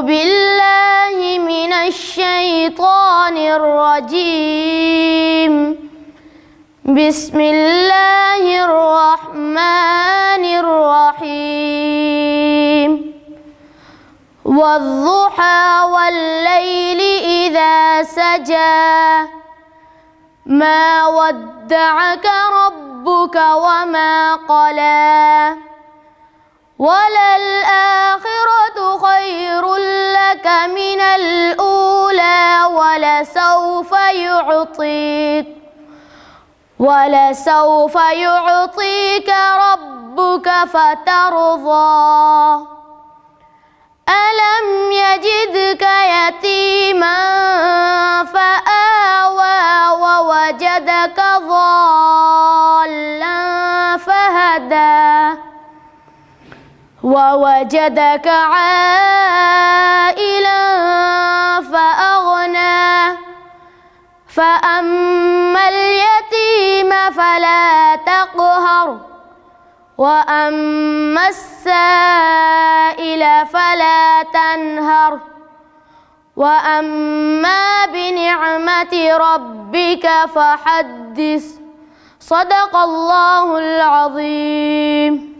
بالله من الشيطان الرجيم. بسم الله الرحمن الرحيم. والضحى والليل إذا سجى ما ودعك ربك وما قلى وللآخرة خير لك من الأولى ولسوف يعطيك ربك فترضى. ألم يجدك يتيما فآوى ووجدك ضالا فهدى ووجدك عائلا فأغنى فأما اليتيم فلا تقهر وأما السائل فلا تنهر وأما بنعمة ربك فحدث. صدق الله العظيم.